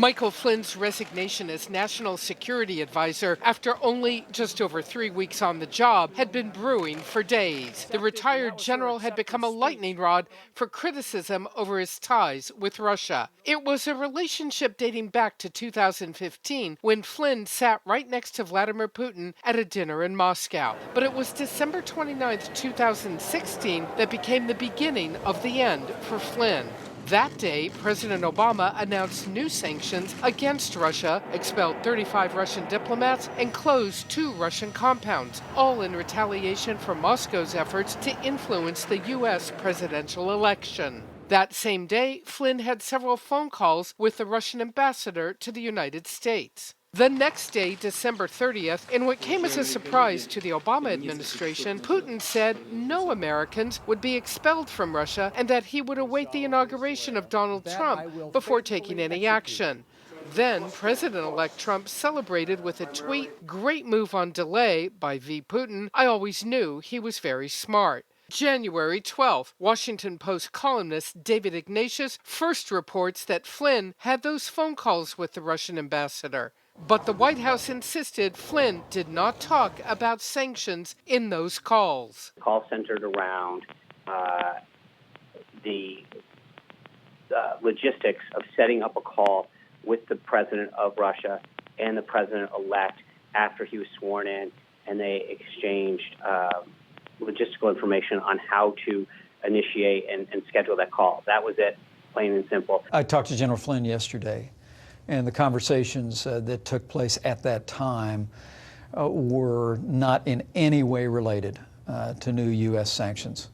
Michael Flynn's resignation as National Security Advisor after only just over 3 weeks on the job had been brewing for days. The retired general had become a lightning rod for criticism over his ties with Russia. It was a relationship dating back to 2015 when Flynn sat right next to Vladimir Putin at a dinner in Moscow. But it was December 29, 2016 that became the beginning of the end for Flynn. That day, President Obama announced new sanctions against Russia, expelled 35 Russian diplomats, and closed 2 Russian compounds, all in retaliation for Moscow's efforts to influence the U.S. presidential election. That same day, Flynn had several phone calls with the Russian ambassador to the United States. The next day, December 30th, in what came as a surprise to the Obama administration, Putin said no Americans would be expelled from Russia and that he would await the inauguration of Donald Trump before taking any action. Then, President-elect Trump celebrated with a tweet, "Great move on delay" by V. Putin. "I always knew he was very smart." January 12th, Washington Post columnist David Ignatius first reports that Flynn had those phone calls with the Russian ambassador. But the White House insisted Flynn did not talk about sanctions in those calls. The call centered around the logistics of setting up a call with the president of Russia and the president-elect after he was sworn in, and they exchanged logistical information on how to initiate and schedule that call. That was it, plain and simple. I talked to General Flynn yesterday, and the conversations that took place at that time were not in any way related to new U.S. sanctions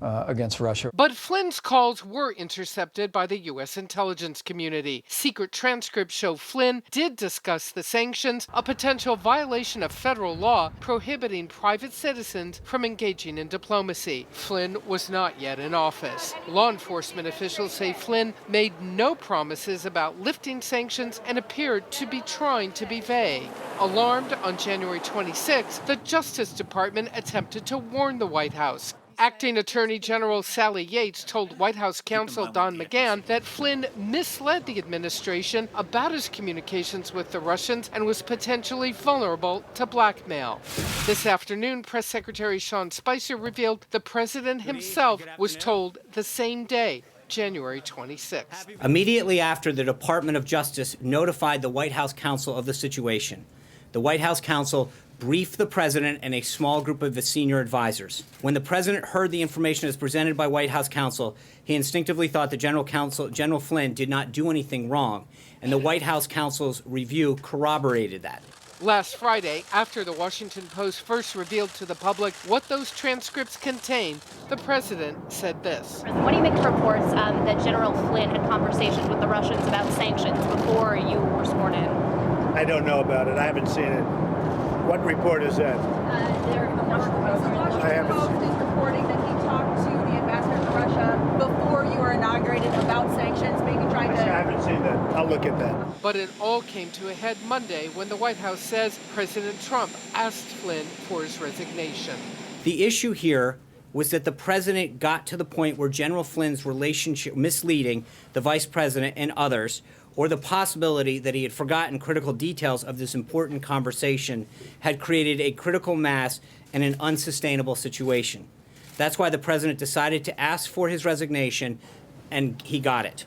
against Russia. But Flynn's calls were intercepted by the U.S. intelligence community. Secret transcripts show Flynn did discuss the sanctions, a potential violation of federal law prohibiting private citizens from engaging in diplomacy. Flynn was not yet in office. Law enforcement officials say Flynn made no promises about lifting sanctions and appeared to be trying to be vague. Alarmed, on January 26, the Justice Department attempted to warn the White House. Acting Attorney General Sally Yates told White House counsel Don McGahn that Flynn misled the administration about his communications with the Russians and was potentially vulnerable to blackmail. This afternoon, Press Secretary Sean Spicer revealed the president himself was told the same day, January 26th. Immediately after the Department of Justice notified the White House counsel of the situation, the White House counsel briefed the president and a small group of his senior advisors. When the president heard the information as presented by White House counsel, he instinctively thought the General Flynn did not do anything wrong, and the White House counsel's review corroborated that. Last Friday, after the Washington Post first revealed to the public what those transcripts contained, the president said this. What do you make of reports that General Flynn had conversations with the Russians about sanctions before you were sworn in? I don't know about it. I haven't seen it. What report is that? I haven't seen it. Reporting that he talked to the ambassador to Russia before you were inaugurated about sanctions, maybe trying to... I haven't seen that. I'll look at that. But it all came to a head Monday when the White House says President Trump asked Flynn for his resignation. The issue here was that the president got to the point where General Flynn's relationship, misleading the vice president and others, or the possibility that he had forgotten critical details of this important conversation, had created a critical mass and an unsustainable situation. That's why the president decided to ask for his resignation, and he got it.